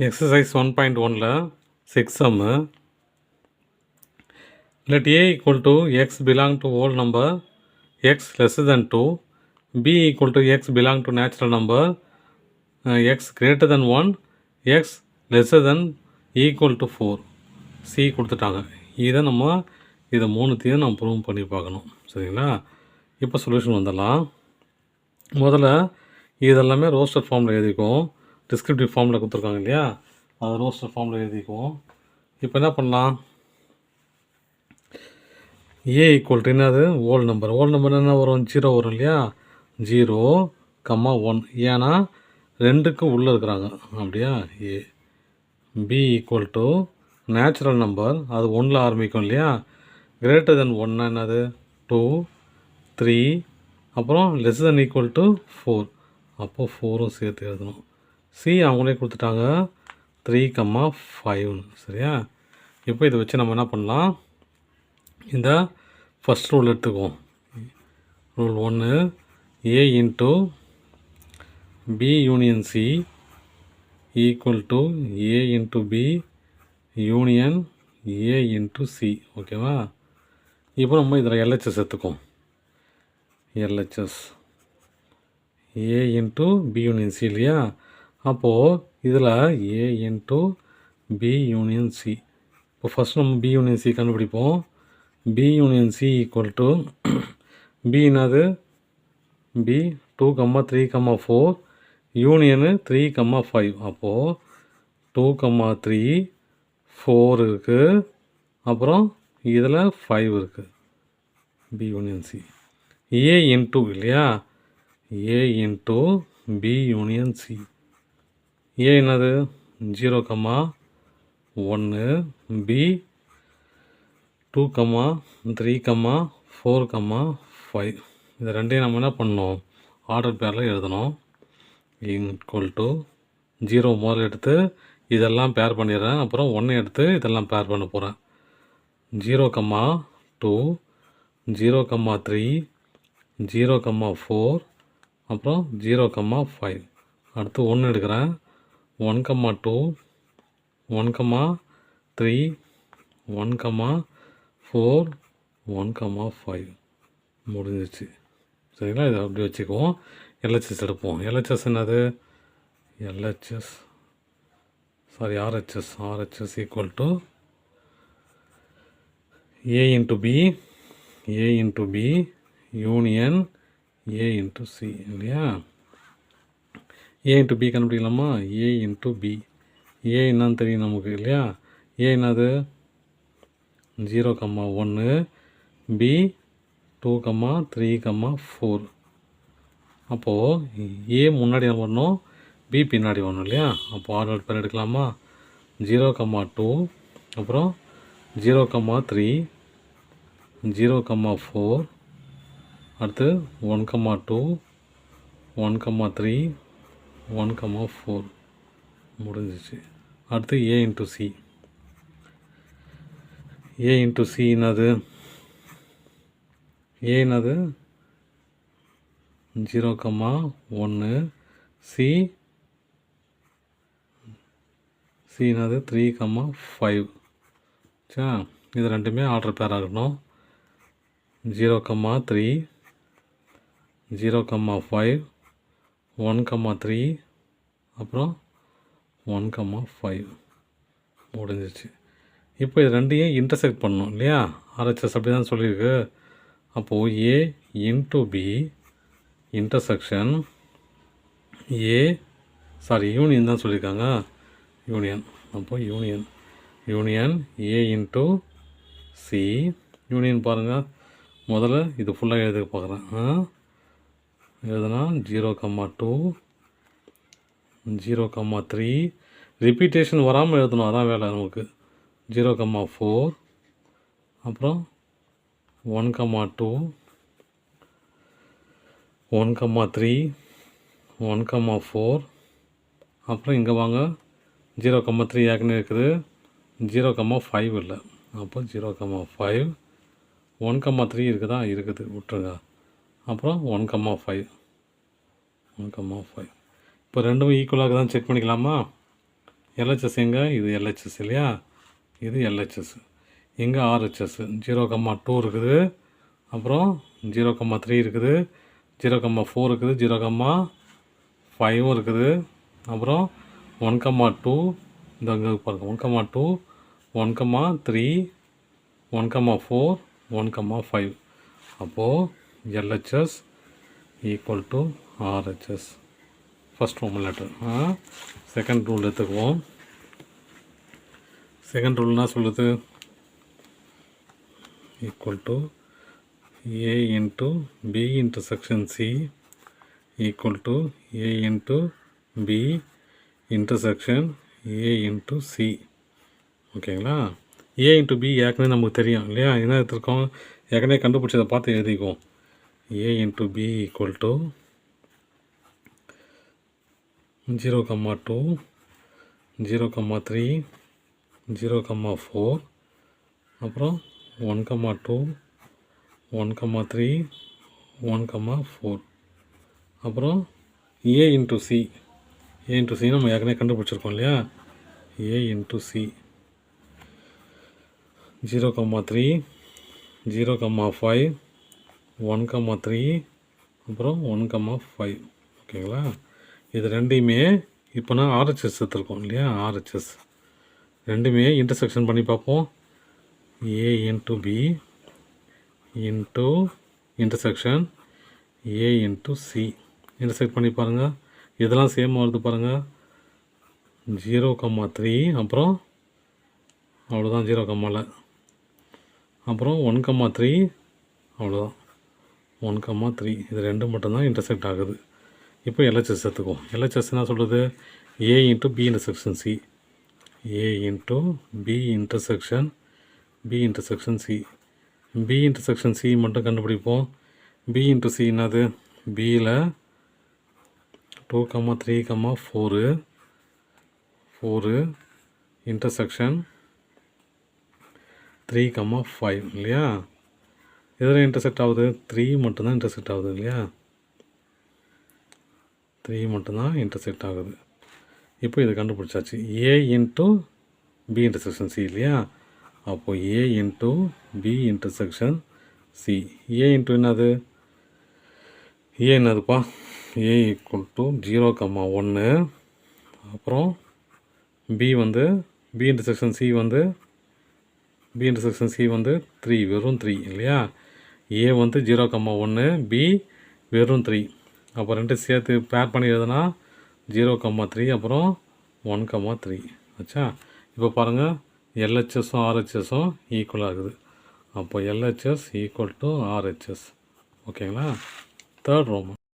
Exercise 1.1 6 sum. Let a equal to x belong to whole number x less than 2, b equal to x belong to natural number x greater than 1, x lesser than equal to 4. c கொடுத்துட்டாங்க. இதை நம்ம இதை மூணுத்தையும் நம்ம prove பண்ணி பார்க்கணும். சரிங்களா? இப்போ சொல்யூஷன் வந்துடலாம். முதல்ல இதெல்லாமே ரோஸ்டர் ஃபார்மில் எழுதிக்குவோம். டிஸ்கிரிப்டிவ் ஃபார்மில் கொடுத்துருக்காங்க இல்லையா, அதை ரோஸ்டர் ஃபார்மில் எழுதிக்குவோம். இப்போ என்ன பண்ணலாம், ஏ ஈக்குவல் டு என்னது ஓல் நம்பர் என்ன வரும், 0 வரும் இல்லையா, 0, 1. ஏன்னா ரெண்டுக்கு உள்ளே இருக்கிறாங்க அப்படியா. A B equal to natural number, அது 1ல் ஆரம்பிக்கும் இல்லையா. கிரேட்டர் தென் 1 என்னது 2, 3, அப்புறம் லெஸ் தென் ஈக்குவல் டு 4. அப்போது 4ம் சேர்த்து எழுதணும். சி அவங்களே கொடுத்துட்டாங்க 3, 5. சரியா? இப்போ இதை வச்சு நம்ம என்ன பண்ணலாம், இந்த ஃபஸ்ட் ரூல் எடுத்துக்குவோம். Rule 1, A into B union C equal to A into B union A into C. ஓகேவா? இப்போ நம்ம இதில் எல்ஹெச்எஸ் எடுத்துக்குவோம். LHS A into B union C இல்லையா. அப்போது இதில் A into B union C. இப்போ ஃபஸ்ட் நம்ம பி யூனியன் சி கண்டுபிடிப்போம். B union C equal to B என்னது பி 2, 3, 4 யூனியனு 3, 5. அப்போது 2, 3, 4 இருக்குது, அப்புறம் இதில் 5 இருக்குது. B union C A into இல்லையா, A into B union C. A என்னது 0, 1, பி 2, 3, 4, 5. இது ரெண்டையும் நம்ம என்ன பண்ணணும், ஆர்டர் பேரில் எழுதணும். ஈக்குவல் டு 0 முதல்ல எடுத்து இதெல்லாம் பேர் பண்ணிடுறேன், அப்புறம் 1 எடுத்து இதெல்லாம் பேர் பண்ண போகிறேன். 0, 2, 0, 3, 0, 4, அப்புறம் 0, 5. அடுத்து 1 எடுக்கிறேன். 1, 2, 1, 3, 1, 4, 1, 5. முடிஞ்சிச்சு. சரிங்களா? இதை அப்படி வச்சுக்குவோம். எல்ஹெச்எஸ் எடுப்போம். எல்ஹெச்எஸ் என்னது, RHS equal to A into B union A into C இல்லையா. ஏ இன்ட்டு பி கண்டுபிடிக்கலாமா, ஏ இன்ட்டு பி. ஏ என்னன்னு தெரியும் நமக்கு இல்லையா. ஏ என்னது 0, 1, பி 2, 3, 4. அப்போது ஏ முன்னாடி வரணும், பி பின்னாடி வரணும் இல்லையா. அப்போ ஆர்டர் பேர் எடுக்கலாமா. 0, 2, அப்புறம் 0, 3, 0, 4, அடுத்து 1, 2, 1, 3, 1, 4. முடிஞ்சிச்சு. அடுத்து ஏ into C. A into C என்னது, ஏ என்னது 0, 1, சி என்னது 3, 5. சா, இது ரெண்டுமே ஆர்டர் பேர் ஆகணும். 0, 3, 0, 5, 1, 3, அப்புறம் 1, 5. முடிஞ்சிச்சு. இப்போ இது ரெண்டையும் இன்டர்செக்ட் பண்ணணும் இல்லையா. ஆர்ஹெச்எஸ் அப்படி தான் சொல்லியிருக்கு. அப்போது ஏ இன்ட்டு பி இன்டர்செக்ஷன் யூனியன் தான் சொல்லியிருக்காங்க, யூனியன். அப்போது union A into C. Union பாருங்கள், முதல்ல இது ஃபுல்லாக எழுத பார்க்குறேன். எழுதுனா 0, 2, 0, 3 ரிப்பீட்டேஷன் வராமல் எழுதணும், அதான் வேலை நமக்கு. 0, 4, அப்புறம் 1, 2, 1, 3, 1, 4, அப்புறம் இங்கே வாங்க 0, 3 ஏற்கனவே இருக்குது, 0, 5 இல்லை. அப்போ 0, 5, 1, 3 இருக்குதா, இருக்குது, விட்டுருங்க. அப்புறம் 1, 5, 1, 5. இப்போ ரெண்டும் ஈக்குவலாக தான் செக் பண்ணிக்கலாமா. எல்ஹெச்எஸ் எங்கே? இது எல்ஹெச்எஸ் இல்லையா? இது எல்ஹெச்எஸ். எங்கே? ஆர்ஹெச்எஸ். 0,2 இருக்குது, அப்புறம் 0,3 இருக்குது, 0,4 இருக்குது, 0,5 இருக்குது, அப்புறம் 1,2 இந்த இங்கே பாருங்க 1,2, 1,3, 1,4, 1,5. அப்போது LHS equal to RHS. First Roman letter. Second rule எடுத்துக்குவோம். செகண்ட் ரூல் என்ன சொல்லுது? Equal to A into B intersection C equal to A into B intersection A into C. ஓகேங்களா? A into B ஏற்கனவே நமக்கு தெரியும் இல்லையா? என்ன எடுத்துருக்கோம்? ஏற்கனவே கண்டுபிடிச்சதை பார்த்து எழுதிக்குவோம். A into B equal to 0,2, 0,3, 0,4, அப்புறம் 1,2, 1,3, 1,4, அப்புறம் A into C. A into C நம்ம ஏற்கனவே கண்டுபிடிச்சிருக்கோம் இல்லையா? A into C 0,3, 0,5, 1,3, அப்புறம் 1,5. ஓகேங்களா? இது ரெண்டையுமே இப்போ நான் ஆர்ஹெச்எஸ் எடுத்துருக்கோம் இல்லையா? ஆர்ஹெச்எஸ் ரெண்டுமே இன்டர்செக்ஷன் பண்ணி பார்ப்போம். A into B into intersection A into C intersect பண்ணி பாருங்கள். இதெல்லாம் சேம் வருது பாருங்கள். 0,3, அப்புறம் அவ்வளோதான் 0,ல, அப்புறம் 1,3, அவ்வளோதான் 1,3. இது ரெண்டு மட்டும்தான் இன்டர்செக்ட் ஆகுது. இப்போ எல்ஹெச்எஸ் எடுத்துக்குவோம். எல்ஹெச்எஸ் என்ன சொல்லுது? A into B intersection C. A into B intersection C. B intersection C மட்டும் கண்டுபிடிப்போம். B into C என்னது? Bயில் 2,3,4 intersection 3,5 இல்லையா? எதில் இன்டர்செக்ட் ஆகுது? 3 மட்டும்தான் இன்டர்செக்ட் ஆகுது இல்லையா? 3 மட்டும்தான் இன்டர்செக்ட் ஆகுது. இப்போ இதை கண்டுபிடிச்சாச்சு. A into B intersection C இல்லையா? அப்போது A into B intersection C. A into என்னது? A என்னதுப்பா? A equal to 0,1, அப்புறம் B வந்து B intersection C வந்து 3, வெறும் 3 இல்லையா? A வந்து 0,1, B வெறும் 3. அப்போ ரெண்டு சேர்த்து பேர் பண்ணி எழுதுனா 0,3, அப்புறம் 1,3 ஆச்சா? இப்போ பாருங்கள், எல்ஹெச்எஸும் ஆர்ஹெச்எஸும் ஈக்குவல் ஆகுது. அப்போ எல்ஹெச்எஸ் ஈக்குவல் டு ஆர்ஹெச்எஸ். ஓகேங்களா? Third Roman.